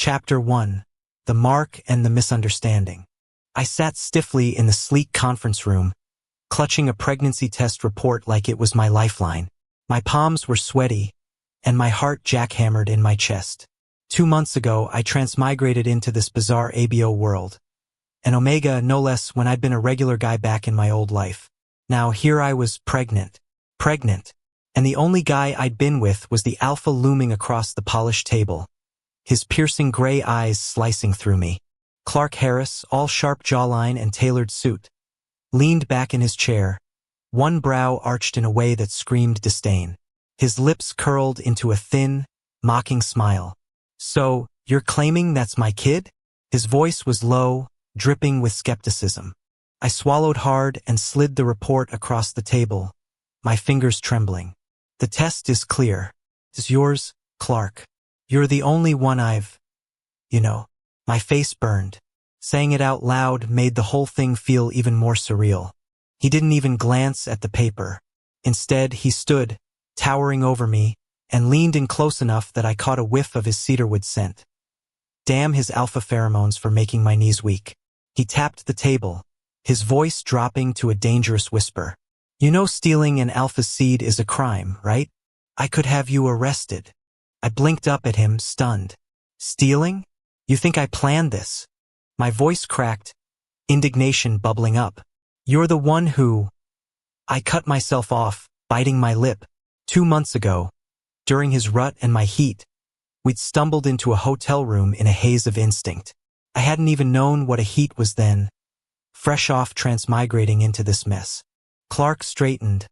Chapter 1. The Mark and the Misunderstanding. I sat stiffly in the sleek conference room, clutching a pregnancy test report like it was my lifeline. My palms were sweaty, and my heart jackhammered in my chest. 2 months ago, I transmigrated into this bizarre ABO world. An Omega, no less, when I'd been a regular guy back in my old life. Now here I was pregnant. And the only guy I'd been with was the alpha looming across the polished table, his piercing gray eyes slicing through me. Clark Harris, all sharp jawline and tailored suit, leaned back in his chair, one brow arched in a way that screamed disdain. His lips curled into a thin, mocking smile. "So, you're claiming that's my kid?" His voice was low, dripping with skepticism. I swallowed hard and slid the report across the table, my fingers trembling. "The test is clear. It's yours, Clark. You're the only one I've, My face burned. Saying it out loud made the whole thing feel even more surreal. He didn't even glance at the paper. Instead, he stood, towering over me, and leaned in close enough that I caught a whiff of his cedarwood scent. Damn his alpha pheromones for making my knees weak. He tapped the table, his voice dropping to a dangerous whisper. "You know stealing an alpha seed is a crime, right? I could have you arrested." I blinked up at him, stunned. "Stealing? You think I planned this?" My voice cracked, indignation bubbling up. "You're the one who—" I cut myself off, biting my lip. 2 months ago, during his rut and my heat, we'd stumbled into a hotel room in a haze of instinct. I hadn't even known what a heat was then, fresh off transmigrating into this mess. Clark straightened,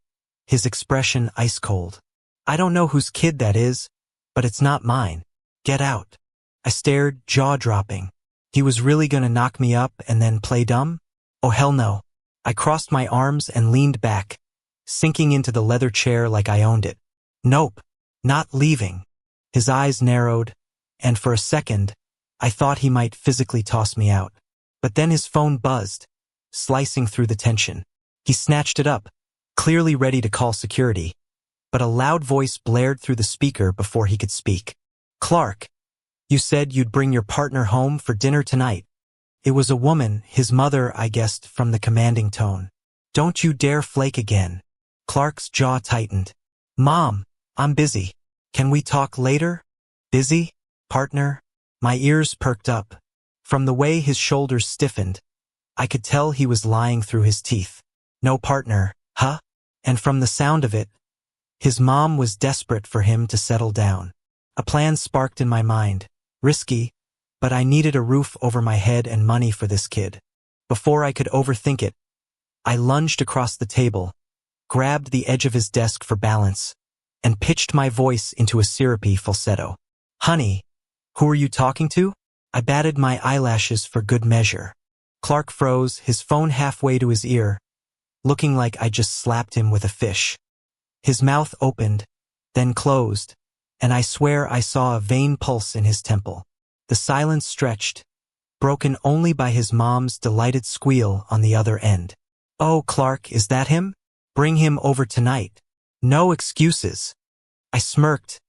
his expression ice cold. "I don't know whose kid that is, but it's not mine. Get out." I stared, jaw-dropping. He was really gonna knock me up and then play dumb? Oh, hell no. I crossed my arms and leaned back, sinking into the leather chair like I owned it. "Nope, not leaving." His eyes narrowed, and for a second, I thought he might physically toss me out. But then his phone buzzed, slicing through the tension. He snatched it up, clearly ready to call security, but a loud voice blared through the speaker before he could speak. "Clark, you said you'd bring your partner home for dinner tonight." It was a woman, his mother, I guessed, from the commanding tone. "Don't you dare flake again." Clark's jaw tightened. "Mom, I'm busy. Can we talk later?" "Busy? Partner?" My ears perked up. From the way his shoulders stiffened, I could tell he was lying through his teeth. "No partner, huh?" And from the sound of it, his mom was desperate for him to settle down. A plan sparked in my mind. Risky, but I needed a roof over my head and money for this kid. Before I could overthink it, I lunged across the table, grabbed the edge of his desk for balance, and pitched my voice into a syrupy falsetto. "Honey, who are you talking to?" I batted my eyelashes for good measure. Clark froze, his phone halfway to his ear, looking like I just slapped him with a fish. His mouth opened, then closed, and I swear I saw a vein pulse in his temple. The silence stretched, broken only by his mom's delighted squeal on the other end. "Oh, Clark, is that him? Bring him over tonight. No excuses." I smirked,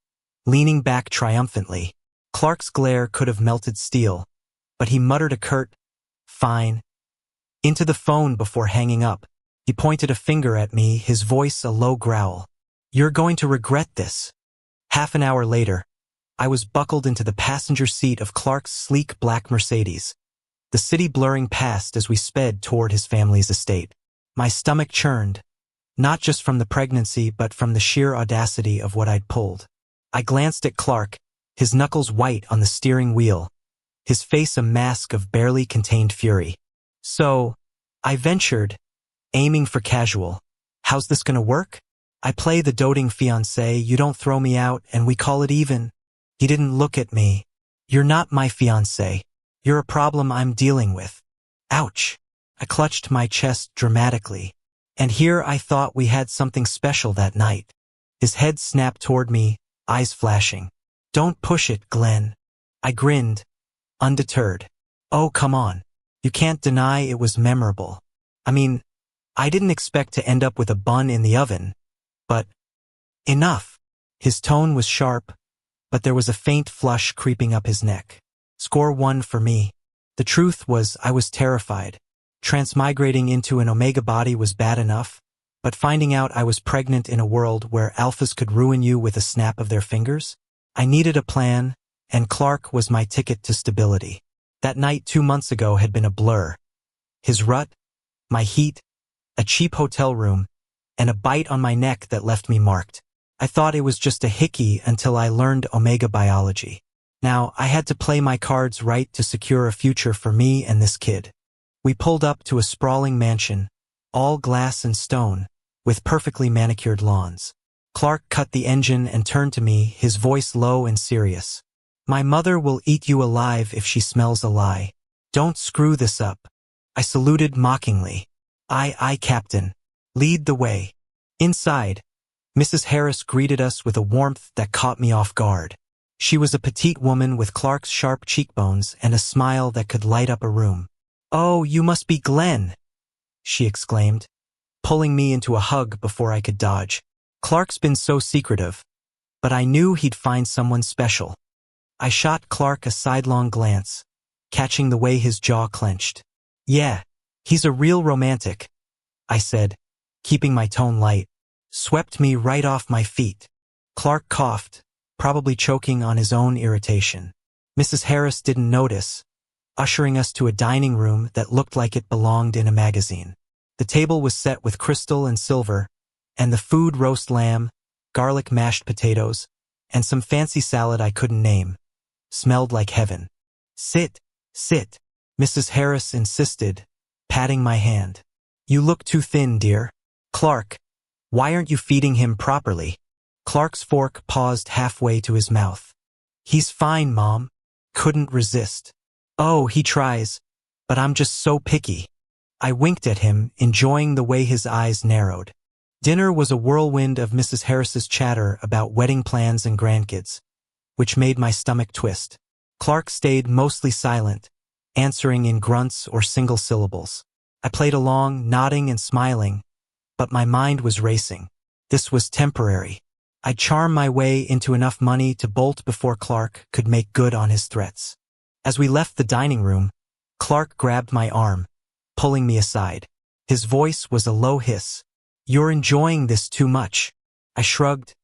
leaning back triumphantly. Clark's glare could have melted steel, but he muttered a curt, "Fine," into the phone before hanging up. He pointed a finger at me, his voice a low growl. "You're going to regret this." Half an hour later, I was buckled into the passenger seat of Clark's sleek black Mercedes, the city blurring past as we sped toward his family's estate. My stomach churned, not just from the pregnancy but from the sheer audacity of what I'd pulled. I glanced at Clark, his knuckles white on the steering wheel, his face a mask of barely contained fury. "So," I ventured, aiming for casual, "how's this gonna work? I play the doting fiancé, you don't throw me out, and we call it even." He didn't look at me. "You're not my fiancé. You're a problem I'm dealing with." Ouch. I clutched my chest dramatically. And here I thought we had something special that night. His head snapped toward me, eyes flashing. "Don't push it, Glenn." I grinned, undeterred. "Oh, come on. You can't deny it was memorable. I mean, I didn't expect to end up with a bun in the oven, but enough." His tone was sharp, but there was a faint flush creeping up his neck. Score 1 for me. The truth was I was terrified. Transmigrating into an Omega body was bad enough, but finding out I was pregnant in a world where alphas could ruin you with a snap of their fingers? I needed a plan, and Clark was my ticket to stability. That night 2 months ago had been a blur. His rut, my heat, a cheap hotel room, and a bite on my neck that left me marked. I thought it was just a hickey until I learned Omega biology. Now, I had to play my cards right to secure a future for me and this kid. We pulled up to a sprawling mansion, all glass and stone, with perfectly manicured lawns. Clark cut the engine and turned to me, his voice low and serious. My mother will eat you alive if she smells a lie. Don't screw this up. I saluted mockingly. Aye, Captain. Lead the way. Inside, Mrs. Harris greeted us with a warmth that caught me off guard. She was a petite woman with Clark's sharp cheekbones and a smile that could light up a room. "Oh, you must be Glenn," she exclaimed, pulling me into a hug before I could dodge. Clark's been so secretive, but I knew he'd find someone special. I shot Clark a sidelong glance, catching the way his jaw clenched. "Yeah, he's a real romantic," I said, keeping my tone light. Swept me right off my feet. Clark coughed, probably choking on his own irritation. Mrs. Harris didn't notice, ushering us to a dining room that looked like it belonged in a magazine. The table was set with crystal and silver, and the food roast lamb, garlic mashed potatoes, and some fancy salad I couldn't name. Smelled like heaven. Sit, Mrs. Harris insisted, patting my hand. "You look too thin, dear." "Clark, why aren't you feeding him properly?" Clark's fork paused halfway to his mouth. "He's fine, Mom." Couldn't resist. "Oh, he tries, but I'm just so picky." I winked at him, enjoying the way his eyes narrowed. Dinner was a whirlwind of Mrs. Harris's chatter about wedding plans and grandkids, which made my stomach twist. Clark stayed mostly silent, answering in grunts or single syllables. I played along, nodding and smiling, but my mind was racing. This was temporary. I'd charm my way into enough money to bolt before Clark could make good on his threats. As we left the dining room, Clark grabbed my arm, pulling me aside. His voice was a low hiss. "You're enjoying this too much." I shrugged,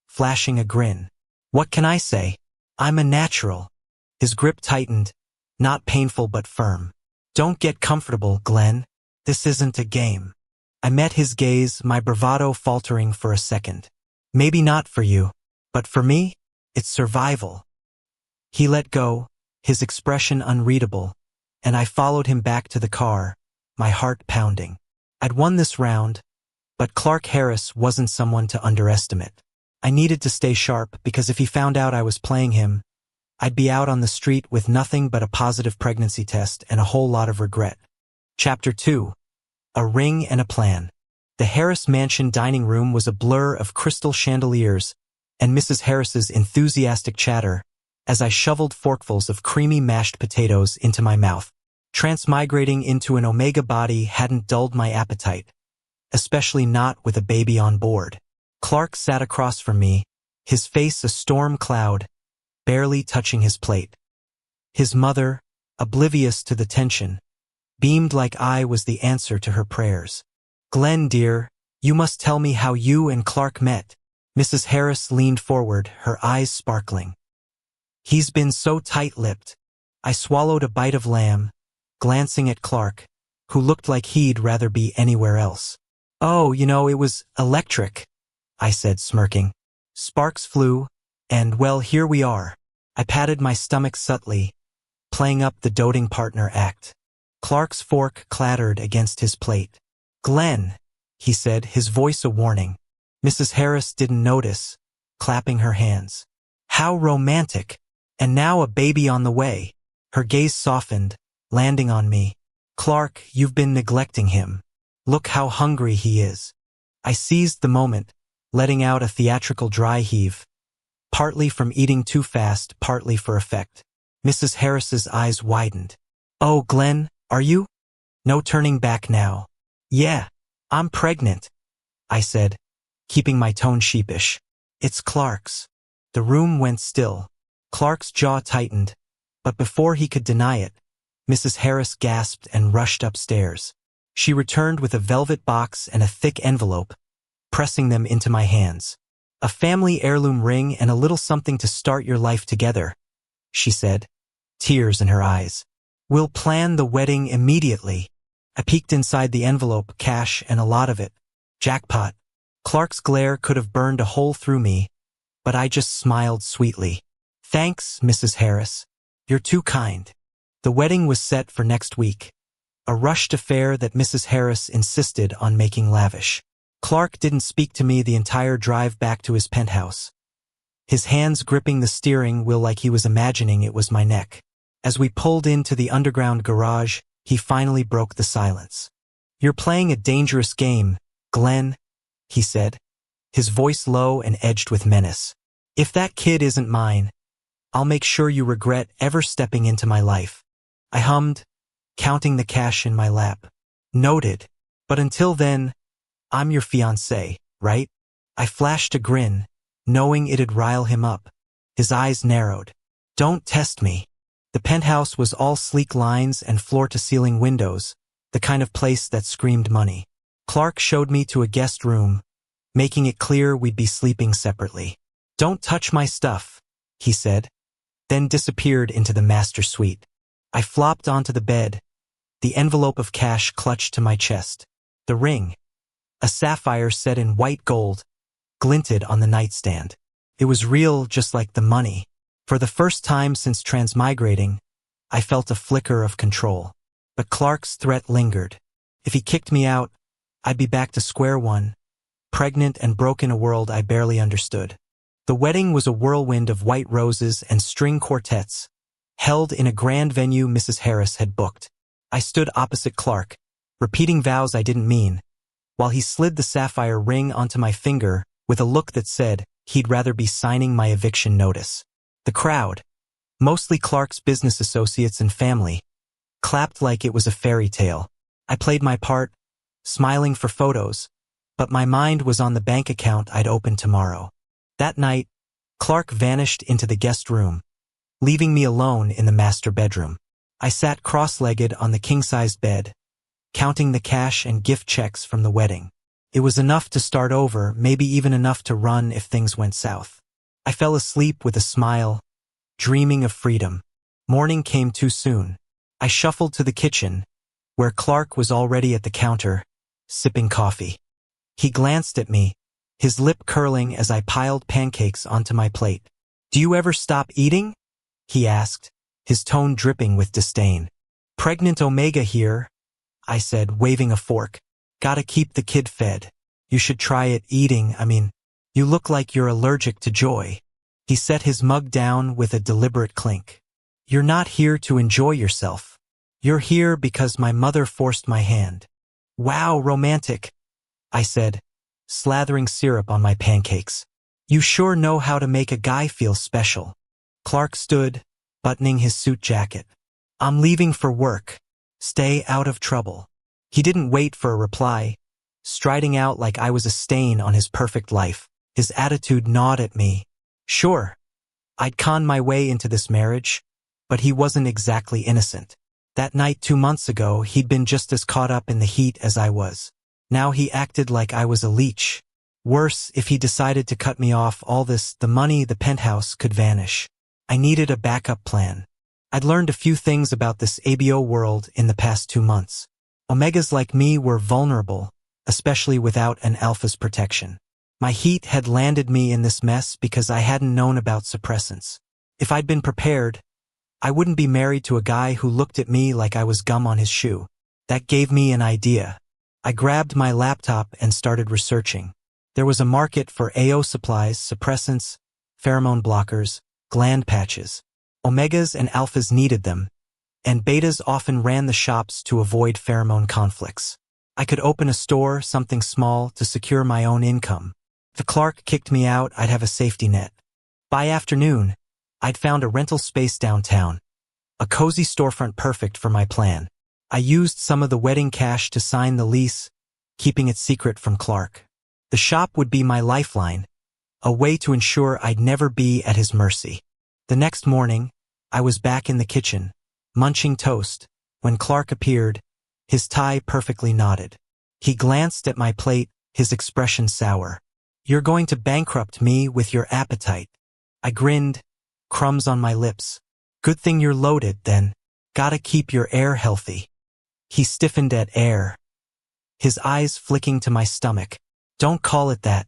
flashing a grin. "What can I say? I'm a natural." His grip tightened, not painful but firm. "Don't get comfortable, Glenn. This isn't a game." I met his gaze, my bravado faltering for a second. "Maybe not for you, but for me, it's survival." He let go, his expression unreadable, and I followed him back to the car, my heart pounding. I'd won this round, but Clark Harris wasn't someone to underestimate. I needed to stay sharp because if he found out I was playing him, I'd be out on the street with nothing but a positive pregnancy test and a whole lot of regret. Chapter 2. A Ring and a Plan. The Harris Mansion dining room was a blur of crystal chandeliers and Mrs. Harris's enthusiastic chatter as I shoveled forkfuls of creamy mashed potatoes into my mouth. Transmigrating into an Omega body hadn't dulled my appetite, especially not with a baby on board. Clark sat across from me, his face a storm cloud, barely touching his plate. His mother, oblivious to the tension, beamed like I was the answer to her prayers. "Glenn, dear, you must tell me how you and Clark met." Mrs. Harris leaned forward, her eyes sparkling. "He's been so tight-lipped." I swallowed a bite of lamb, glancing at Clark, who looked like he'd rather be anywhere else. "Oh, it was electric," I said, smirking. "Sparks flew, and well, here we are." I patted my stomach subtly, playing up the doting partner act. Clark's fork clattered against his plate. "Glenn," he said, his voice a warning. Mrs. Harris didn't notice, clapping her hands. "How romantic! And now a baby on the way." Her gaze softened, landing on me. "Clark, you've been neglecting him. Look how hungry he is." I seized the moment, letting out a theatrical dry heave, partly from eating too fast, partly for effect. Mrs. Harris's eyes widened. "Oh, Glenn, are you?" No turning back now. "Yeah, I'm pregnant," I said, keeping my tone sheepish. "It's Clark's." The room went still. Clark's jaw tightened, But before he could deny it, Mrs. Harris gasped and rushed upstairs. She returned with a velvet box and a thick envelope, pressing them into my hands. "A family heirloom ring and a little something to start your life together," she said, tears in her eyes. "We'll plan the wedding immediately." I peeked inside the envelope, cash and a lot of it. Jackpot. Clark's glare could have burned a hole through me, but I just smiled sweetly. "Thanks, Mrs. Harris. You're too kind." The wedding was set for next week, a rushed affair that Mrs. Harris insisted on making lavish. Clark didn't speak to me the entire drive back to his penthouse, his hands gripping the steering wheel like he was imagining it was my neck. As we pulled into the underground garage, he finally broke the silence. "You're playing a dangerous game, Glenn," he said, his voice low and edged with menace. "If that kid isn't mine, I'll make sure you regret ever stepping into my life." I hummed, counting the cash in my lap. "Noted. But until then, I'm your fiancé, right?" I flashed a grin, knowing it'd rile him up. His eyes narrowed. "Don't test me." The penthouse was all sleek lines and floor-to-ceiling windows, the kind of place that screamed money. Clark showed me to a guest room, making it clear we'd be sleeping separately. "Don't touch my stuff," he said, then disappeared into the master suite. I flopped onto the bed, the envelope of cash clutched to my chest. The ring, a sapphire set in white gold, glinted on the nightstand. It was real, just like the money. For the first time since transmigrating, I felt a flicker of control. But Clark's threat lingered. If he kicked me out, I'd be back to square one, pregnant and broke in a world I barely understood. The wedding was a whirlwind of white roses and string quartets, held in a grand venue Mrs. Harris had booked. I stood opposite Clark, repeating vows I didn't mean, while he slid the sapphire ring onto my finger with a look that said he'd rather be signing my eviction notice. The crowd, mostly Clark's business associates and family, clapped like it was a fairy tale. I played my part, smiling for photos, but my mind was on the bank account I'd open tomorrow. That night, Clark vanished into the guest room, leaving me alone in the master bedroom. I sat cross-legged on the king-sized bed, counting the cash and gift checks from the wedding. It was enough to start over, maybe even enough to run if things went south. I fell asleep with a smile, dreaming of freedom. Morning came too soon. I shuffled to the kitchen, where Clark was already at the counter, sipping coffee. He glanced at me, his lip curling as I piled pancakes onto my plate. "Do you ever stop eating?" he asked, his tone dripping with disdain. "Pregnant Omega here," I said, waving a fork. "Gotta keep the kid fed. You should try it eating, You look like you're allergic to joy." He set his mug down with a deliberate clink. "You're not here to enjoy yourself. You're here because my mother forced my hand." "Wow, romantic," I said, slathering syrup on my pancakes. "You sure know how to make a guy feel special." Clark stood, buttoning his suit jacket. "I'm leaving for work. Stay out of trouble." He didn't wait for a reply, striding out like I was a stain on his perfect life. His attitude gnawed at me. Sure, I'd conned my way into this marriage, but he wasn't exactly innocent. That night 2 months ago, he'd been just as caught up in the heat as I was. Now he acted like I was a leech. Worse, if he decided to cut me off, all this, the money, the penthouse, could vanish. I needed a backup plan. I'd learned a few things about this ABO world in the past 2 months. Omegas like me were vulnerable, especially without an alpha's protection. My heat had landed me in this mess because I hadn't known about suppressants. If I'd been prepared, I wouldn't be married to a guy who looked at me like I was gum on his shoe. That gave me an idea. I grabbed my laptop and started researching. There was a market for AO supplies, suppressants, pheromone blockers, gland patches. Omegas and alphas needed them, and betas often ran the shops to avoid pheromone conflicts. I could open a store, something small, to secure my own income. If Clark kicked me out, I'd have a safety net. By afternoon, I'd found a rental space downtown, a cozy storefront perfect for my plan. I used some of the wedding cash to sign the lease, keeping it secret from Clark. The shop would be my lifeline, a way to ensure I'd never be at his mercy. The next morning, I was back in the kitchen, munching toast, when Clark appeared, his tie perfectly knotted. He glanced at my plate, his expression sour. "You're going to bankrupt me with your appetite." I grinned, crumbs on my lips. "Good thing you're loaded, then. Gotta keep your air healthy." He stiffened at air, his eyes flicking to my stomach. "Don't call it that.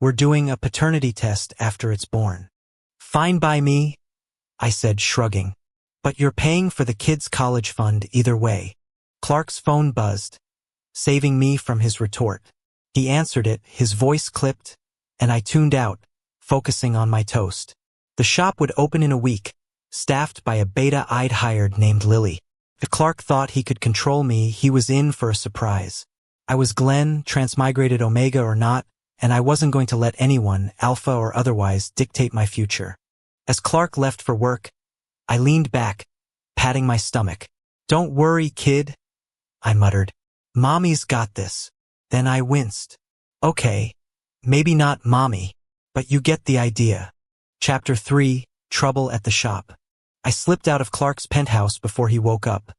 We're doing a paternity test after it's born." "Fine by me," I said, shrugging. "But you're paying for the kid's college fund either way." Clark's phone buzzed, saving me from his retort. He answered it, his voice clipped, and I tuned out, focusing on my toast. The shop would open in a week, staffed by a beta I'd hired named Lily. If Clark thought he could control me, he was in for a surprise. I was Glenn, transmigrated Omega or not, and I wasn't going to let anyone, alpha or otherwise, dictate my future. As Clark left for work, I leaned back, patting my stomach. "Don't worry, kid," I muttered. "Mommy's got this." Then I winced. Okay, maybe not mommy, but you get the idea. Chapter 3, Trouble at the Shop. I slipped out of Clark's penthouse before he woke up.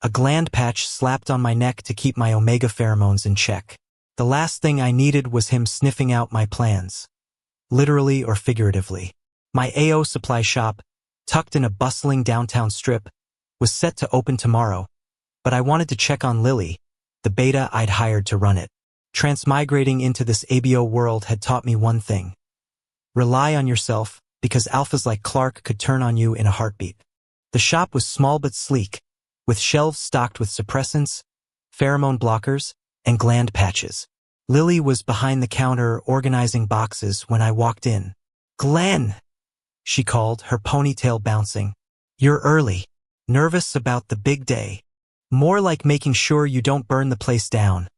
A gland patch slapped on my neck to keep my Omega pheromones in check. The last thing I needed was him sniffing out my plans. Literally or figuratively. My AO supply shop, tucked in a bustling downtown strip, was set to open tomorrow, but I wanted to check on Lily, the beta I'd hired to run it. Transmigrating into this ABO world had taught me one thing. Rely on yourself, because alphas like Clark could turn on you in a heartbeat. The shop was small but sleek, with shelves stocked with suppressants, pheromone blockers, and gland patches. Lily was behind the counter organizing boxes when I walked in. "Glenn," she called, her ponytail bouncing. "You're early. Nervous about the big day?" "More like making sure you don't burn the place down,"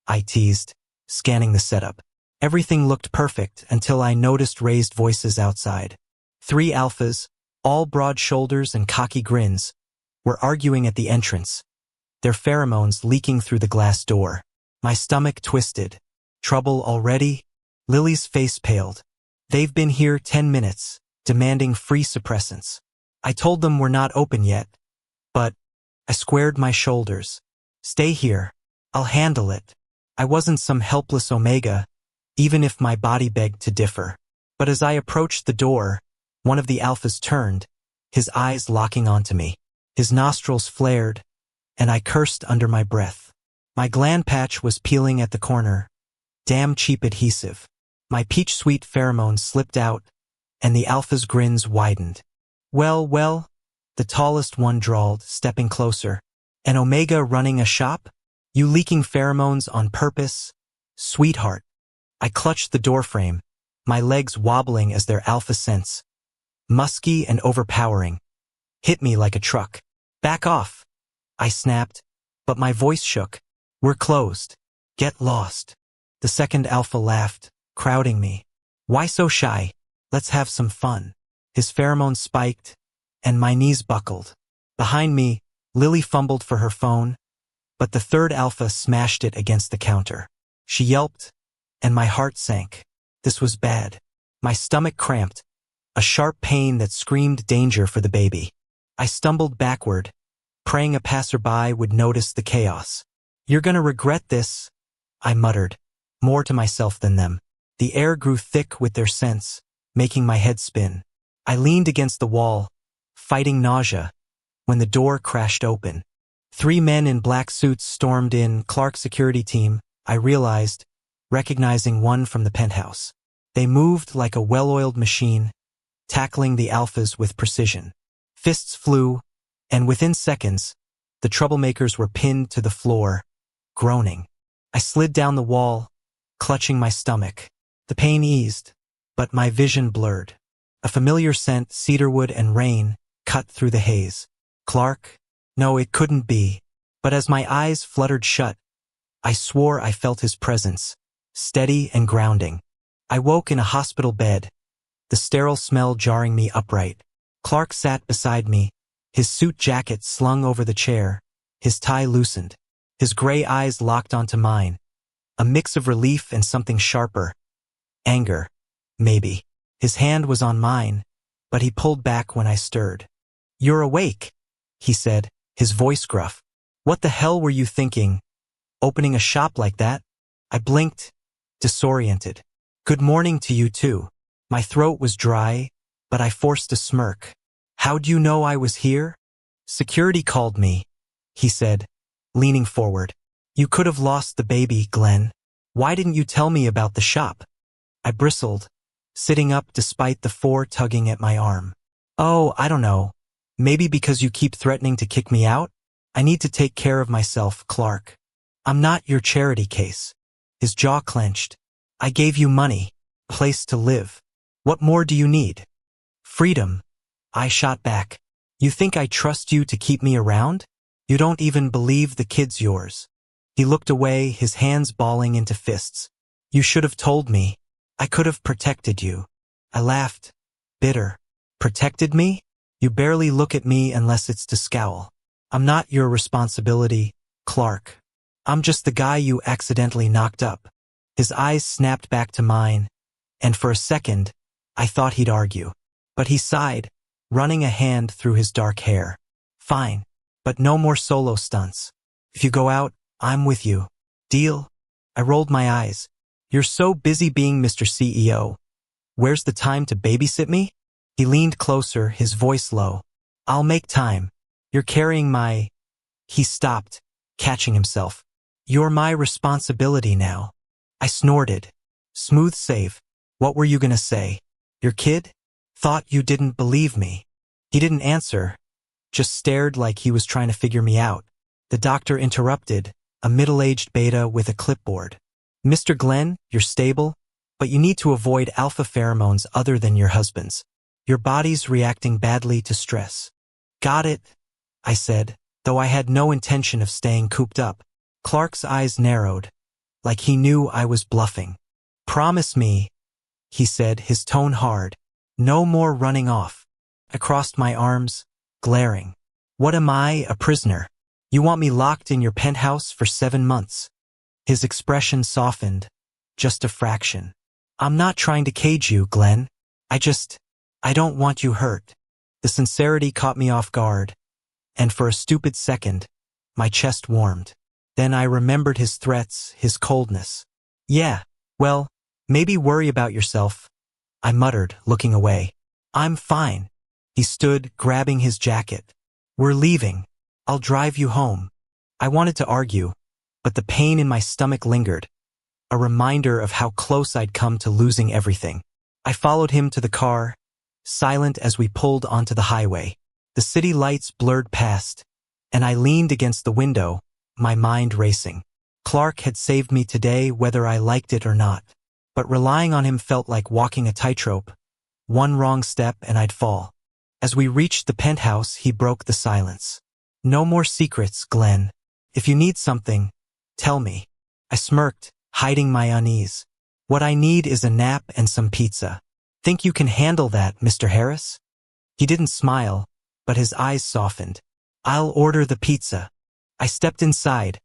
I teased, scanning the setup. Everything looked perfect until I noticed raised voices outside. 3 alphas, all broad shoulders and cocky grins, were arguing at the entrance, their pheromones leaking through the glass door. My stomach twisted. Trouble already? Lily's face paled. "They've been here 10 minutes, demanding free suppressants. I told them we're not open yet, but..." I squared my shoulders. "Stay here. I'll handle it." I wasn't some helpless Omega, even if my body begged to differ. But as I approached the door, one of the alphas turned, his eyes locking onto me. His nostrils flared, and I cursed under my breath. My gland patch was peeling at the corner. Damn cheap adhesive. My peach sweet pheromones slipped out, and the alpha's grins widened. Well, the tallest one drawled, stepping closer. "An Omega running a shop? You leaking pheromones on purpose? Sweetheart." I clutched the doorframe, my legs wobbling as their alpha scents, musky and overpowering, hit me like a truck. "Back off," I snapped, but my voice shook. "We're closed. Get lost." The second alpha laughed, crowding me. "Why so shy? Let's have some fun." His pheromones spiked, and my knees buckled. Behind me, Lily fumbled for her phone, but the third alpha smashed it against the counter. She yelped, and my heart sank. This was bad. My stomach cramped, a sharp pain that screamed danger for the baby. I stumbled backward, praying a passerby would notice the chaos. "You're gonna regret this," I muttered, more to myself than them. The air grew thick with their scents, making my head spin. I leaned against the wall, fighting nausea, when the door crashed open. 3 men in black suits stormed in, Clark's security team, I realized, recognizing one from the penthouse. They moved like a well-oiled machine, tackling the alphas with precision. Fists flew, and within seconds, the troublemakers were pinned to the floor, groaning. I slid down the wall, clutching my stomach. The pain eased, but my vision blurred. A familiar scent, cedarwood and rain, cut through the haze. Clark? No, it couldn't be. But as my eyes fluttered shut, I swore I felt his presence, steady and grounding. I woke in a hospital bed, the sterile smell jarring me upright. Clark sat beside me, his suit jacket slung over the chair, his tie loosened. His gray eyes locked onto mine, a mix of relief and something sharper. Anger, maybe. His hand was on mine, but he pulled back when I stirred. "You're awake," he said, his voice gruff. "What the hell were you thinking, opening a shop like that?" I blinked, disoriented. "Good morning to you too." My throat was dry, but I forced a smirk. "How'd you know I was here?" "Security called me," he said, leaning forward. "You could have lost the baby, Glenn. Why didn't you tell me about the shop?" I bristled, sitting up despite the four tugging at my arm. "Oh, I don't know. Maybe because you keep threatening to kick me out? I need to take care of myself, Clark. I'm not your charity case." His jaw clenched. "I gave you money, place to live. What more do you need?" "Freedom," I shot back. "You think I trust you to keep me around? You don't even believe the kid's yours." He looked away, his hands balling into fists. "You should have told me. I could have protected you." I laughed, bitter. "Protected me? You barely look at me unless it's to scowl. I'm not your responsibility, Clark. I'm just the guy you accidentally knocked up." His eyes snapped back to mine, and for a second, I thought he'd argue. But he sighed, running a hand through his dark hair. "Fine, but no more solo stunts. If you go out, I'm with you. Deal?" I rolled my eyes. "You're so busy being Mr. CEO. Where's the time to babysit me?" He leaned closer, his voice low. "I'll make time. You're carrying my—" He stopped, catching himself. "You're my responsibility now." I snorted. "Smooth save. What were you gonna say? Your kid? Thought you didn't believe me." He didn't answer, just stared like he was trying to figure me out. The doctor interrupted, a middle-aged beta with a clipboard. "Mr. Glenn, you're stable, but you need to avoid alpha pheromones other than your husband's. Your body's reacting badly to stress." "Got it," I said, though I had no intention of staying cooped up. Clark's eyes narrowed, like he knew I was bluffing. "Promise me," he said, his tone hard. "No more running off." I crossed my arms, glaring. "What am I, a prisoner? You want me locked in your penthouse for 7 months? His expression softened, just a fraction. "I'm not trying to cage you, Glenn. I don't want you hurt." The sincerity caught me off guard, and for a stupid second, my chest warmed. Then I remembered his threats, his coldness. "Yeah, well, maybe worry about yourself," I muttered, looking away. "I'm fine." He stood, grabbing his jacket. "We're leaving. I'll drive you home." I wanted to argue, but the pain in my stomach lingered, a reminder of how close I'd come to losing everything. I followed him to the car, silent as we pulled onto the highway. The city lights blurred past, and I leaned against the window, my mind racing. Clark had saved me today whether I liked it or not, but relying on him felt like walking a tightrope. One wrong step and I'd fall. As we reached the penthouse, he broke the silence. "No more secrets, Glenn. If you need something, tell me." I smirked, hiding my unease. "What I need is a nap and some pizza. Think you can handle that, Mr. Harris?" He didn't smile, but his eyes softened. "I'll order the pizza." I stepped inside,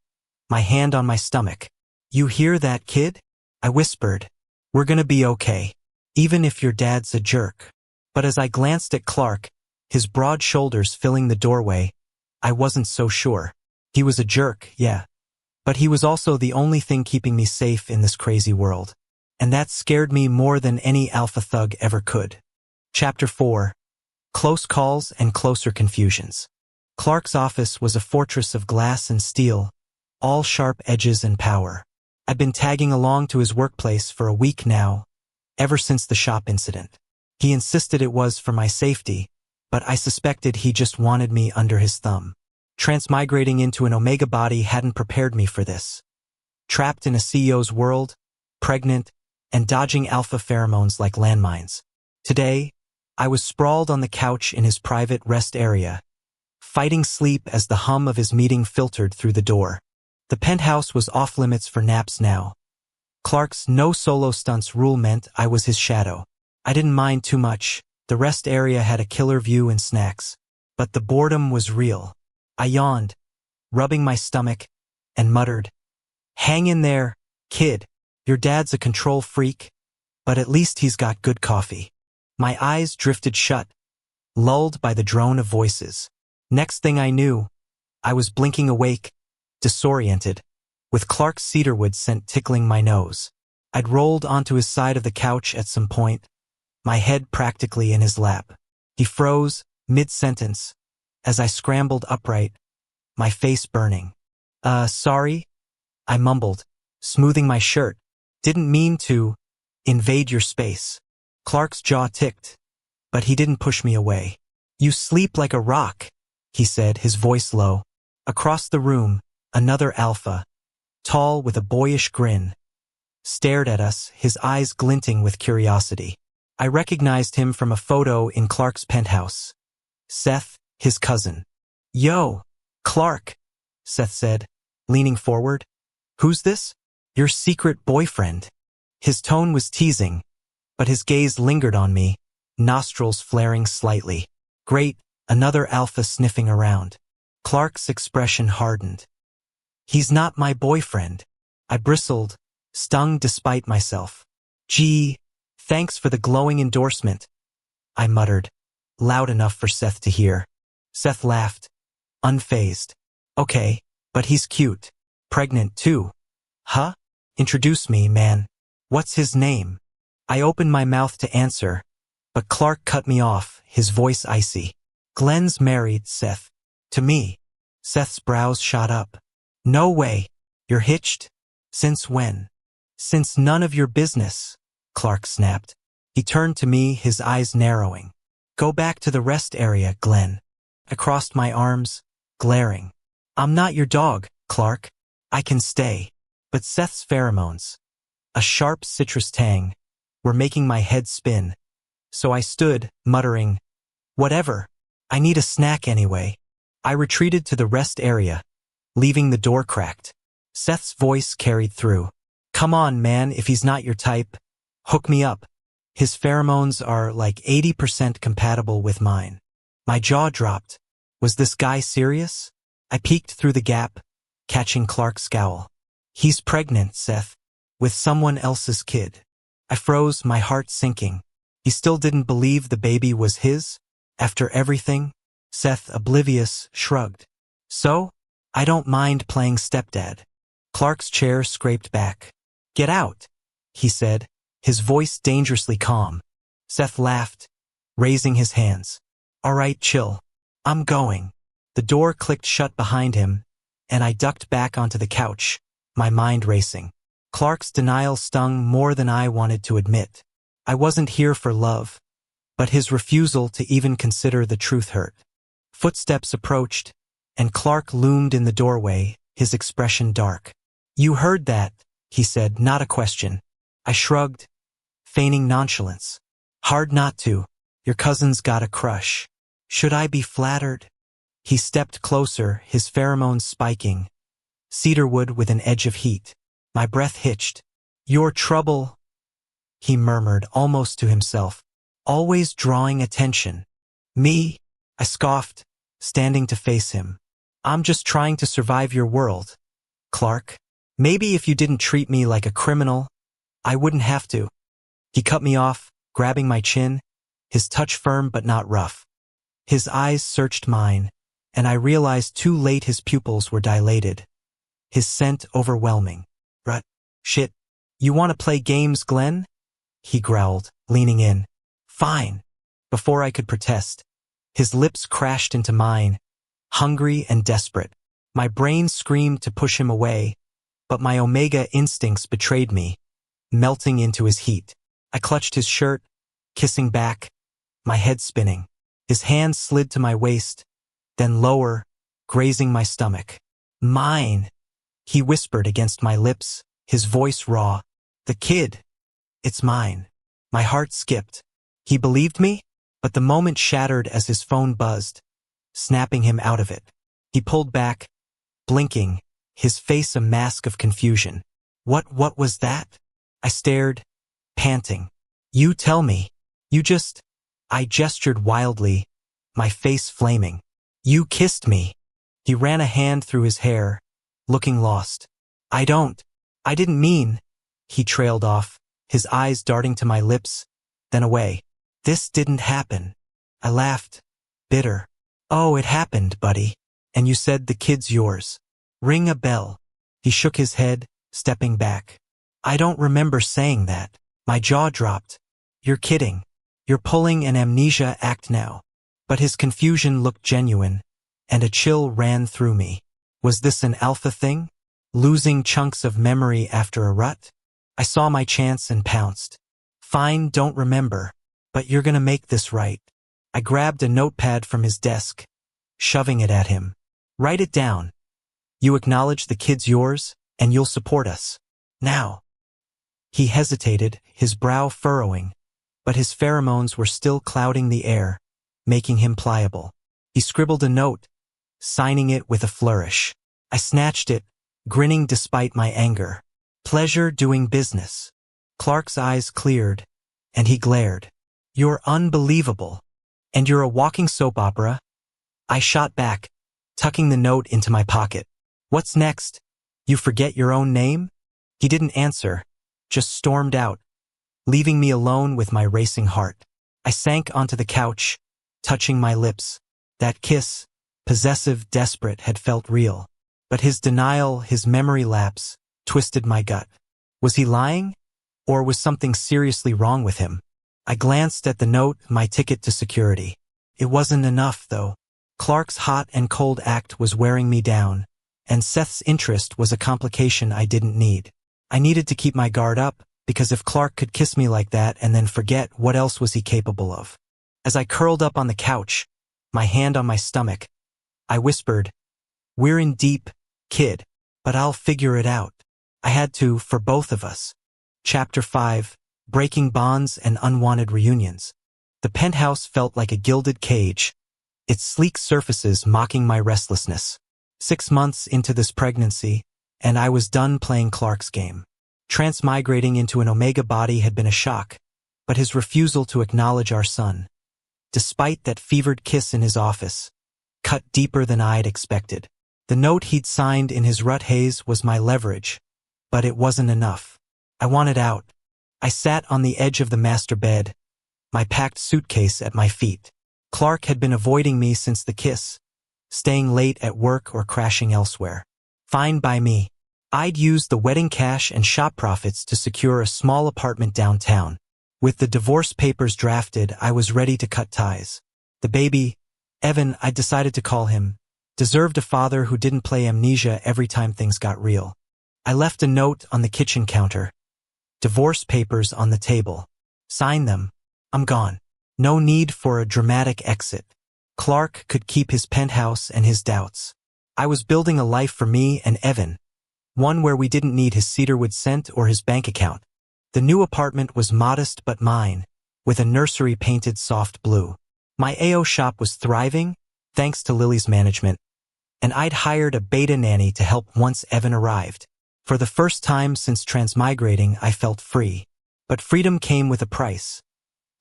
my hand on my stomach. "You hear that, kid?" I whispered. "We're gonna be okay, even if your dad's a jerk." But as I glanced at Clark, his broad shoulders filling the doorway, I wasn't so sure. He was a jerk, yeah, but he was also the only thing keeping me safe in this crazy world. And that scared me more than any alpha thug ever could. Chapter 4. Close Calls and Closer Confusions. Clark's office was a fortress of glass and steel, all sharp edges and power. I'd been tagging along to his workplace for a week now, ever since the shop incident. He insisted it was for my safety, but I suspected he just wanted me under his thumb. Transmigrating into an Omega body hadn't prepared me for this. Trapped in a CEO's world, pregnant, and dodging alpha pheromones like landmines. Today, I was sprawled on the couch in his private rest area, fighting sleep as the hum of his meeting filtered through the door. The penthouse was off-limits for naps now. Clark's no solo stunts rule meant I was his shadow. I didn't mind too much. The rest area had a killer view and snacks. But the boredom was real. I yawned, rubbing my stomach, and muttered, "Hang in there, kid. Your dad's a control freak, but at least he's got good coffee." My eyes drifted shut, lulled by the drone of voices. Next thing I knew, I was blinking awake, disoriented, with Clark's cedarwood scent tickling my nose. I'd rolled onto his side of the couch at some point, my head practically in his lap. He froze, mid-sentence, as I scrambled upright, my face burning. Sorry? I mumbled, smoothing my shirt. Didn't mean to invade your space. Clark's jaw ticked, but he didn't push me away. You sleep like a rock, he said, his voice low. Across the room, another alpha, tall with a boyish grin, stared at us, his eyes glinting with curiosity. I recognized him from a photo in Clark's penthouse. Seth, his cousin. Yo, Clark, Seth said, leaning forward. Who's this? Your secret boyfriend. His tone was teasing, but his gaze lingered on me, nostrils flaring slightly. Great, another alpha sniffing around. Clark's expression hardened. He's not my boyfriend. I bristled, stung despite myself. Gee, thanks for the glowing endorsement, I muttered, loud enough for Seth to hear. Seth laughed, unfazed. Okay, but he's cute. Pregnant too. Huh? Introduce me, man. What's his name? I opened my mouth to answer, but Clark cut me off, his voice icy. Glenn's married, Seth. To me. Seth's brows shot up. No way. You're hitched? Since when? Since none of your business, Clark snapped. He turned to me, his eyes narrowing. Go back to the rest area, Glenn. I crossed my arms, glaring. I'm not your dog, Clark. I can stay. But Seth's pheromones, a sharp citrus tang, were making my head spin. So I stood, muttering, whatever. I need a snack anyway. I retreated to the rest area, leaving the door cracked. Seth's voice carried through. Come on, man, if he's not your type, hook me up. His pheromones are like 80% compatible with mine. My jaw dropped. Was this guy serious? I peeked through the gap, catching Clark's scowl. He's pregnant, Seth, with someone else's kid. I froze, my heart sinking. He still didn't believe the baby was his? After everything? Seth, oblivious, shrugged. So? I don't mind playing stepdad. Clark's chair scraped back. Get out, he said, his voice dangerously calm. Seth laughed, raising his hands. All right, chill. I'm going. The door clicked shut behind him, and I ducked back onto the couch, my mind racing. Clark's denial stung more than I wanted to admit. I wasn't here for love, but his refusal to even consider the truth hurt. Footsteps approached, and Clark loomed in the doorway, his expression dark. You heard that, he said, not a question. I shrugged, feigning nonchalance. Hard not to. Your cousin's got a crush. Should I be flattered? He stepped closer, his pheromones spiking, cedarwood with an edge of heat. My breath hitched. Your trouble, he murmured almost to himself, always drawing attention. Me? I scoffed, standing to face him. I'm just trying to survive your world, Clark. Maybe if you didn't treat me like a criminal, I wouldn't have to. He cut me off, grabbing my chin, his touch firm but not rough. His eyes searched mine, and I realized too late his pupils were dilated. His scent overwhelming. Rut. Shit. You want to play games, Glenn? He growled, leaning in. Fine. Before I could protest, his lips crashed into mine, hungry and desperate. My brain screamed to push him away, but my omega instincts betrayed me, melting into his heat. I clutched his shirt, kissing back, my head spinning. His hand slid to my waist, then lower, grazing my stomach. Mine, he whispered against my lips, his voice raw. The kid. It's mine. My heart skipped. He believed me, but the moment shattered as his phone buzzed, snapping him out of it. He pulled back, blinking, his face a mask of confusion. What was that? I stared, panting. You tell me. I gestured wildly, my face flaming. You kissed me. He ran a hand through his hair, looking lost. I didn't mean, he trailed off, his eyes darting to my lips, then away. This didn't happen. I laughed, bitter. Oh, it happened, buddy. And you said the kid's yours. Ring a bell. He shook his head, stepping back. I don't remember saying that. My jaw dropped. You're kidding. You're pulling an Amnesia act now. But his confusion looked genuine, and a chill ran through me. Was this an alpha thing? Losing chunks of memory after a rut? I saw my chance and pounced. Fine, don't remember. But you're gonna make this right. I grabbed a notepad from his desk, shoving it at him. Write it down. You acknowledge the kid's yours, and you'll support us. Now. He hesitated, his brow furrowing, but his pheromones were still clouding the air, making him pliable. He scribbled a note, signing it with a flourish. I snatched it, grinning despite my anger. Pleasure doing business. Clark's eyes cleared, and he glared. You're unbelievable. And you're a walking soap opera? I shot back, tucking the note into my pocket. What's next? You forget your own name? He didn't answer, just stormed out, leaving me alone with my racing heart. I sank onto the couch, touching my lips. That kiss, possessive, desperate, had felt real. But his denial, his memory lapse, twisted my gut. Was he lying? Or was something seriously wrong with him? I glanced at the note, my ticket to security. It wasn't enough, though. Clark's hot and cold act was wearing me down, and Seth's interest was a complication I didn't need. I needed to keep my guard up, because if Clark could kiss me like that and then forget, what else was he capable of? As I curled up on the couch, my hand on my stomach, I whispered, We're in deep, kid, but I'll figure it out. I had to, for both of us. Chapter 5, Breaking Bonds and Unwanted Reunions. The penthouse felt like a gilded cage, its sleek surfaces mocking my restlessness. 6 months into this pregnancy, and I was done playing Clark's game. Transmigrating into an Omega body had been a shock, but his refusal to acknowledge our son, despite that fevered kiss in his office, cut deeper than I'd expected. The note he'd signed in his rut haze was my leverage, but it wasn't enough. I wanted out. I sat on the edge of the master bed, my packed suitcase at my feet. Clark had been avoiding me since the kiss, staying late at work or crashing elsewhere. Fine by me. I'd used the wedding cash and shop profits to secure a small apartment downtown. With the divorce papers drafted, I was ready to cut ties. The baby, Evan, I decided to call him, deserved a father who didn't play Amnesia every time things got real. I left a note on the kitchen counter. Divorce papers on the table. Sign them. I'm gone. No need for a dramatic exit. Clark could keep his penthouse and his doubts. I was building a life for me and Evan, one where we didn't need his cedarwood scent or his bank account. The new apartment was modest but mine, with a nursery painted soft blue. My AO shop was thriving, thanks to Lily's management, and I'd hired a beta nanny to help once Evan arrived. For the first time since transmigrating, I felt free. But freedom came with a price.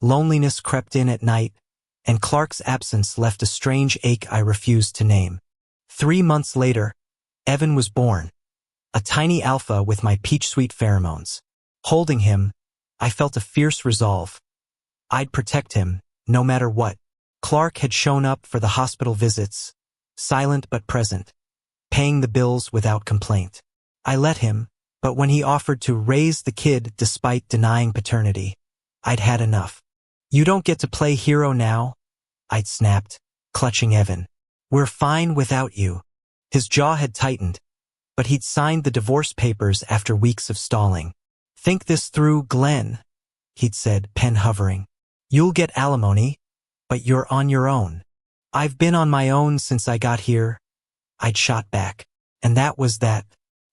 Loneliness crept in at night, and Clark's absence left a strange ache I refused to name. 3 months later, Evan was born, a tiny alpha with my peach-sweet pheromones. Holding him, I felt a fierce resolve. I'd protect him, no matter what. Clark had shown up for the hospital visits, silent but present, paying the bills without complaint. I let him, but when he offered to raise the kid despite denying paternity, I'd had enough. You don't get to play hero now, I'd snapped, clutching Evan. We're fine without you. His jaw had tightened, but he'd signed the divorce papers after weeks of stalling. Think this through, Glenn, he'd said, pen hovering. You'll get alimony, but you're on your own. I've been on my own since I got here, I'd shot back. And that was that.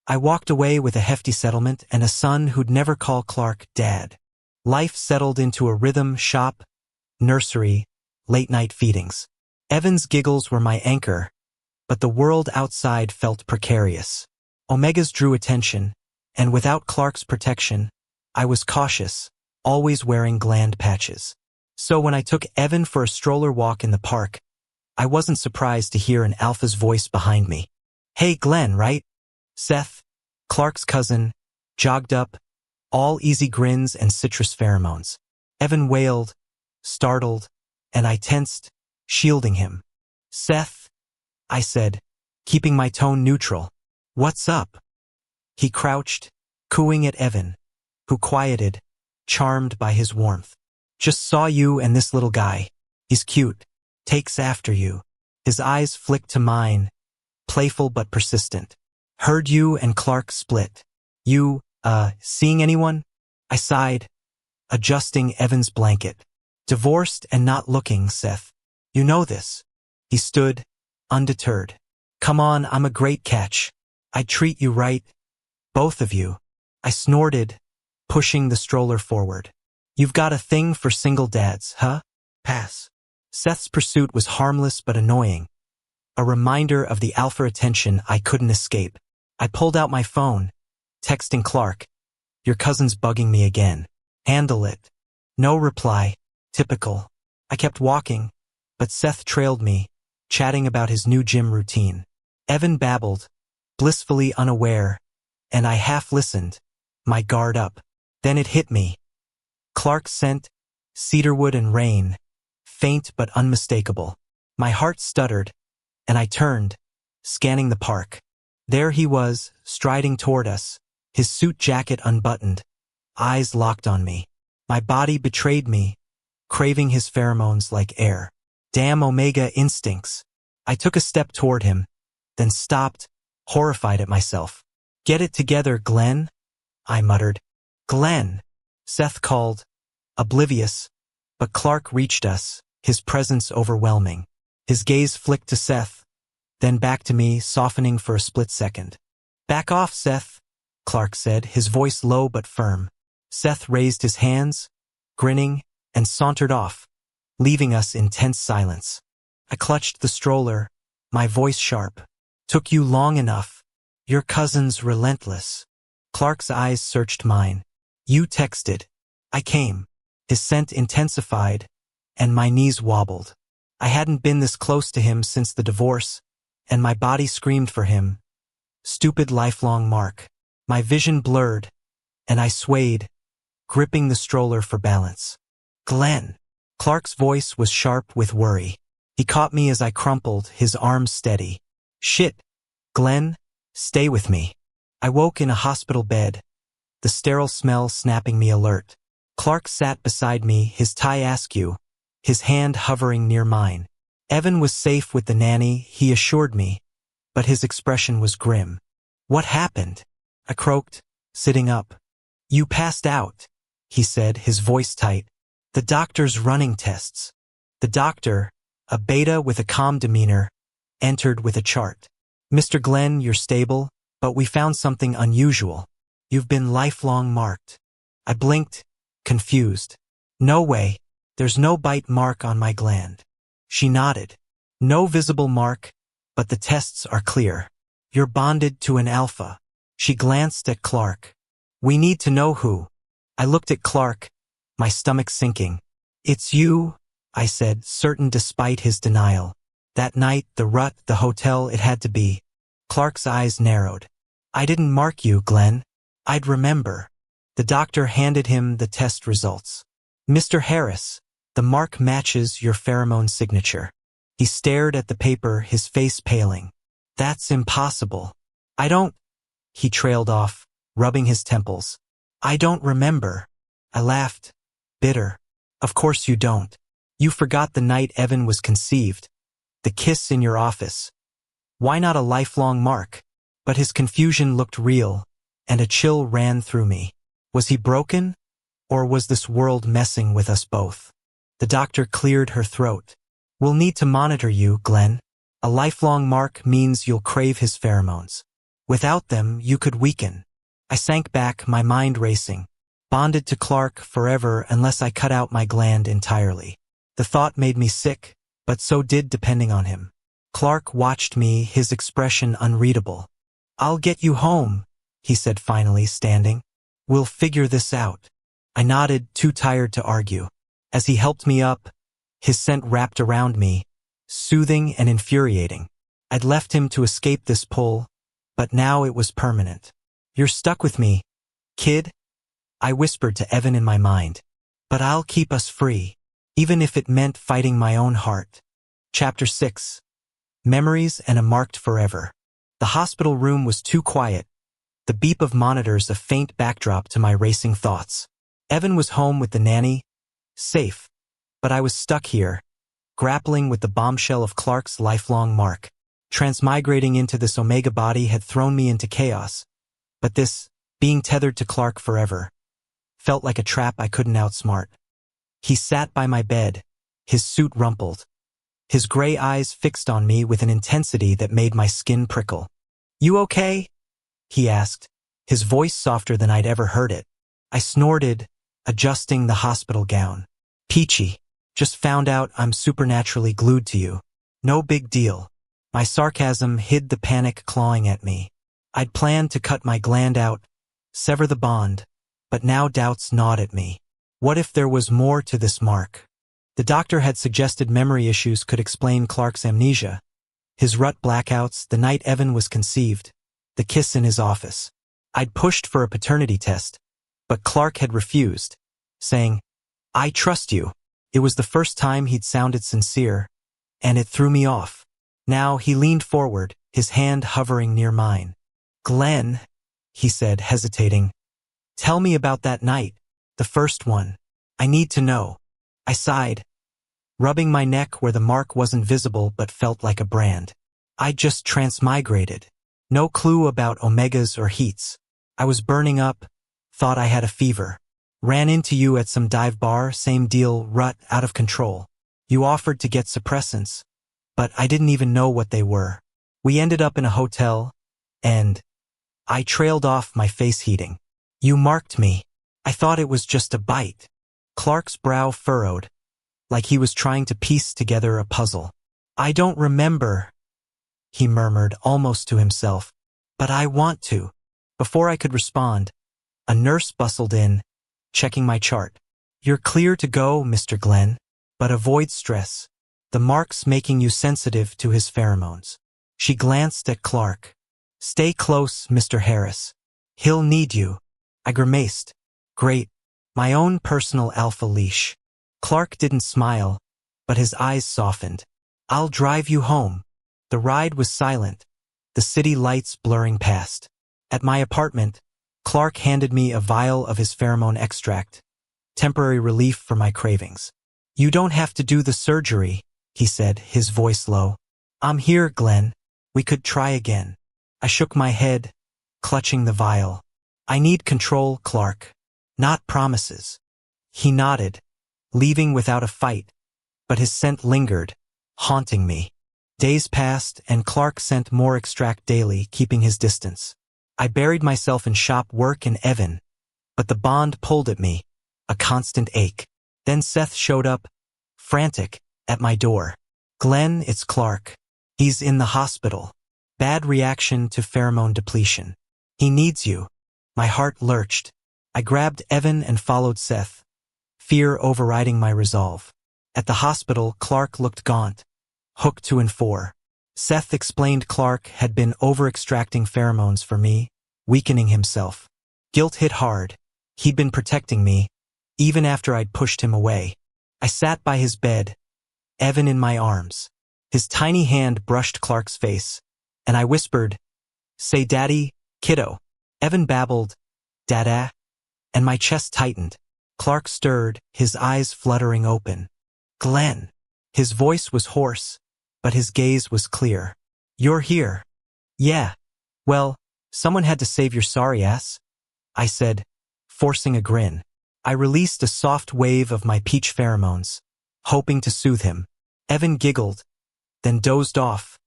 I walked away with a hefty settlement and a son who'd never call Clark Dad. Life settled into a rhythm: shop, nursery, late-night feedings. Evan's giggles were my anchor, but the world outside felt precarious. Omegas drew attention, and without Clark's protection, I was cautious, always wearing gland patches. So when I took Evan for a stroller walk in the park, I wasn't surprised to hear an alpha's voice behind me. Hey, Glenn, right? Seth, Clark's cousin, jogged up, all easy grins and citrus pheromones. Evan wailed, startled, and I tensed, shielding him. Seth, I said, keeping my tone neutral. What's up? He crouched, cooing at Evan, who quieted, charmed by his warmth. Just saw you and this little guy. He's cute. Takes after you. His eyes flicked to mine, playful but persistent. Heard you and Clark split. You, seeing anyone? I sighed, adjusting Evan's blanket. Divorced and not looking, Seth. You know this. He stood, undeterred. Come on, I'm a great catch. I'd treat you right. Both of you. I snorted, pushing the stroller forward. You've got a thing for single dads, huh? Pass. Seth's pursuit was harmless but annoying. A reminder of the alpha attention I couldn't escape. I pulled out my phone, texting Clark. Your cousin's bugging me again. Handle it. No reply. Typical. I kept walking, but Seth trailed me, chatting about his new gym routine. Evan babbled, blissfully unaware, and I half listened, my guard up. Then it hit me. Clark's scent, cedarwood and rain, faint but unmistakable. My heart stuttered, and I turned, scanning the park. There he was, striding toward us, his suit jacket unbuttoned, eyes locked on me. My body betrayed me, craving his pheromones like air. Damn Omega instincts. I took a step toward him, then stopped, horrified at myself. Get it together, Glenn, I muttered. Glenn, Seth called, oblivious, but Clark reached us, his presence overwhelming. His gaze flicked to Seth, then back to me, softening for a split second. Back off, Seth, Clark said, his voice low but firm. Seth raised his hands, grinning, and sauntered off, leaving us in tense silence. I clutched the stroller, my voice sharp. Took you long enough. Your cousin's relentless. Clark's eyes searched mine. You texted. I came. His scent intensified, and my knees wobbled. I hadn't been this close to him since the divorce, and my body screamed for him. Stupid lifelong Mark. My vision blurred, and I swayed, gripping the stroller for balance. Glenn. Clark's voice was sharp with worry. He caught me as I crumpled, his arms steady. Shit. Glenn, stay with me. I woke in a hospital bed, the sterile smell snapping me alert. Clark sat beside me, his tie askew, his hand hovering near mine. Evan was safe with the nanny, he assured me, but his expression was grim. What happened? I croaked, sitting up. You passed out, he said, his voice tight. The doctor's running tests. The doctor, a beta with a calm demeanor, entered with a chart. Mr. Glenn, you're stable, but we found something unusual. You've been lifelong marked. I blinked, confused. No way. There's no bite mark on my gland. She nodded. No visible mark, but the tests are clear. You're bonded to an alpha. She glanced at Clark. We need to know who. I looked at Clark, my stomach sinking. It's you, I said, certain despite his denial. That night, the rut, the hotel, it had to be. Clark's eyes narrowed. I didn't mark you, Glenn. I'd remember. The doctor handed him the test results. Mr. Harris, the mark matches your pheromone signature. He stared at the paper, his face paling. That's impossible. I don't. He trailed off, rubbing his temples. I don't remember. I laughed, bitter. Of course you don't. You forgot the night Evan was conceived. The kiss in your office. Why not a lifelong mark? But his confusion looked real, and a chill ran through me. Was he broken? Or was this world messing with us both? The doctor cleared her throat. We'll need to monitor you, Glenn. A lifelong mark means you'll crave his pheromones. Without them, you could weaken. I sank back, my mind racing. Bonded to Clark forever unless I cut out my gland entirely. The thought made me sick, but so did depending on him. Clark watched me, his expression unreadable. I'll get you home, he said finally, standing. We'll figure this out. I nodded, too tired to argue. As he helped me up, his scent wrapped around me, soothing and infuriating. I'd left him to escape this pull, but now it was permanent. You're stuck with me, kid, I whispered to Evan in my mind. But I'll keep us free, even if it meant fighting my own heart. Chapter 6. Memories and a Marked Forever. The hospital room was too quiet, the beep of monitors a faint backdrop to my racing thoughts. Evan was home with the nanny, safe, but I was stuck here, grappling with the bombshell of Clark's lifelong mark. Transmigrating into this Omega body had thrown me into chaos, but this, being tethered to Clark forever, felt like a trap I couldn't outsmart. He sat by my bed, his suit rumpled, his gray eyes fixed on me with an intensity that made my skin prickle. "You okay?" he asked, his voice softer than I'd ever heard it. I snorted, adjusting the hospital gown. "Peachy, just found out I'm supernaturally glued to you. No big deal." My sarcasm hid the panic clawing at me. I'd planned to cut my gland out, sever the bond, but now doubts gnawed at me. What if there was more to this mark? The doctor had suggested memory issues could explain Clark's amnesia. His rut blackouts, the night Evan was conceived, the kiss in his office. I'd pushed for a paternity test, but Clark had refused, saying, "I trust you." It was the first time he'd sounded sincere, and it threw me off. Now he leaned forward, his hand hovering near mine. "Glenn," he said, hesitating, "tell me about that night, the first one. I need to know." I sighed, rubbing my neck where the mark wasn't visible but felt like a brand. I'd just transmigrated. No clue about omegas or heats. I was burning up, thought I had a fever. Ran into you at some dive bar, same deal, rut, out of control. You offered to get suppressants, but I didn't even know what they were. We ended up in a hotel, and I trailed off, my face heating. You marked me. I thought it was just a bite. Clark's brow furrowed, like he was trying to piece together a puzzle. "I don't remember," he murmured almost to himself, "but I want to." Before I could respond, a nurse bustled in, checking my chart. "You're clear to go, Mr. Glenn, but avoid stress. The mark's making you sensitive to his pheromones." She glanced at Clark. "Stay close, Mr. Harris. He'll need you." I grimaced. "Great. My own personal alpha leash." Clark didn't smile, but his eyes softened. "I'll drive you home." The ride was silent, the city lights blurring past. At my apartment, Clark handed me a vial of his pheromone extract, temporary relief for my cravings. "You don't have to do the surgery," he said, his voice low. "I'm here, Glenn. We could try again." I shook my head, clutching the vial. "I need control, Clark, not promises." He nodded, leaving without a fight, but his scent lingered, haunting me. Days passed, and Clark sent more extract daily, keeping his distance. I buried myself in shop work and Evan, but the bond pulled at me, a constant ache. Then Seth showed up, frantic, at my door. "Glenn, it's Clark. He's in the hospital. Bad reaction to pheromone depletion. He needs you." My heart lurched. I grabbed Evan and followed Seth, fear overriding my resolve. At the hospital, Clark looked gaunt, hooked 2 and 4. Seth explained Clark had been over-extracting pheromones for me, weakening himself. Guilt hit hard. He'd been protecting me, even after I'd pushed him away. I sat by his bed, Evan in my arms. His tiny hand brushed Clark's face, and I whispered, "Say daddy, kiddo." Evan babbled, "Dada," and my chest tightened. Clark stirred, his eyes fluttering open. "Glenn." His voice was hoarse, but his gaze was clear. "You're here." "Yeah. Well, someone had to save your sorry ass," I said, forcing a grin. I released a soft wave of my peach pheromones, hoping to soothe him. Evan giggled, then dozed off,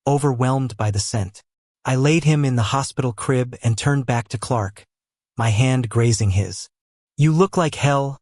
overwhelmed by the scent. I laid him in the hospital crib and turned back to Clark, my hand grazing his. "You look like hell,"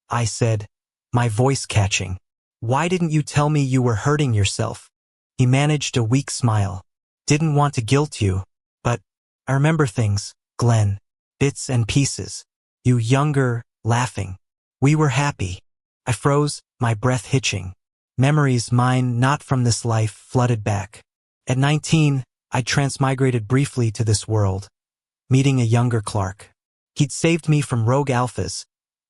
I said, my voice catching. "Why didn't you tell me you were hurting yourself?" He managed a weak smile. "Didn't want to guilt you, but I remember things, Glenn, bits and pieces. You younger, laughing. We were happy." I froze, my breath hitching. Memories, mine not from this life, flooded back. At 19, I transmigrated briefly to this world, meeting a younger Clark. He'd saved me from rogue alphas,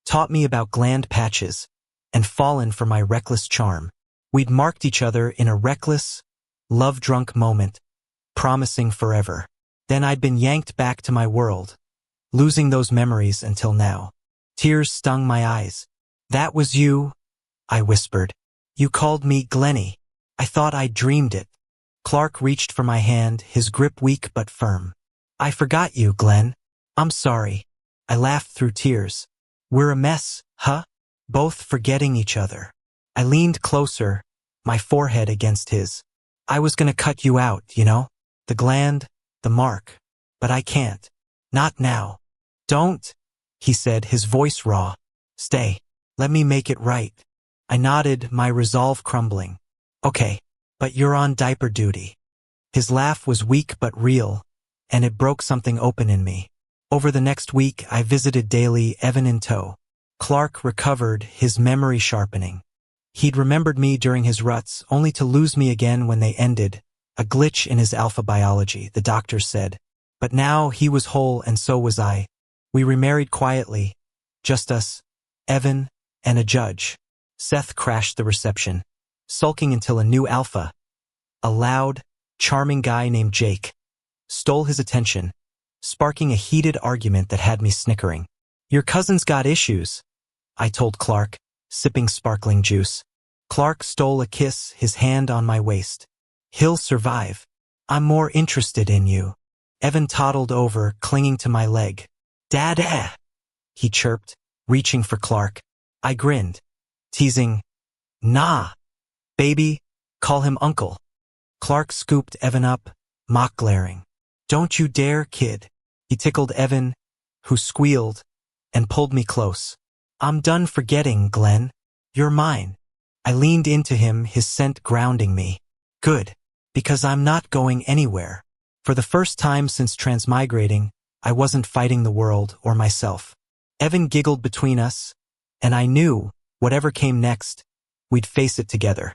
taught me about gland patches, and fallen for my reckless charm. We'd marked each other in a reckless, love-drunk moment, promising forever. Then I'd been yanked back to my world, losing those memories until now. Tears stung my eyes. "That was you," I whispered. "You called me Glennie. I thought I dreamed it." Clark reached for my hand, his grip weak but firm. "I forgot you, Glenn. I'm sorry." I laughed through tears. "We're a mess, huh? Both forgetting each other." I leaned closer, my forehead against his. "I was gonna cut you out, you know? The gland, the mark. But I can't. Not now." "Don't," he said, his voice raw. "Stay. Let me make it right." I nodded, my resolve crumbling. "Okay, but you're on diaper duty." His laugh was weak but real, and it broke something open in me. Over the next week, I visited daily, Evan in tow. Clark recovered, his memory sharpening. He'd remembered me during his ruts, only to lose me again when they ended, a glitch in his alpha biology, the doctors said. But now he was whole and so was I. We remarried quietly, just us, Evan, and a judge. Seth crashed the reception, sulking until a new alpha, a loud, charming guy named Jake, stole his attention, sparking a heated argument that had me snickering. "Your cousin's got issues," I told Clark, sipping sparkling juice. Clark stole a kiss, his hand on my waist. "He'll survive. I'm more interested in you." Evan toddled over, clinging to my leg. "Dad, he chirped, reaching for Clark. I grinned, teasing, "Nah, baby, call him uncle." Clark scooped Evan up, mock glaring. "Don't you dare, kid." He tickled Evan, who squealed, and pulled me close. "I'm done forgetting, Glenn. You're mine." I leaned into him, his scent grounding me. "Good, because I'm not going anywhere." For the first time since transmigrating, I wasn't fighting the world or myself. Evan giggled between us, and I knew, whatever came next, we'd face it together.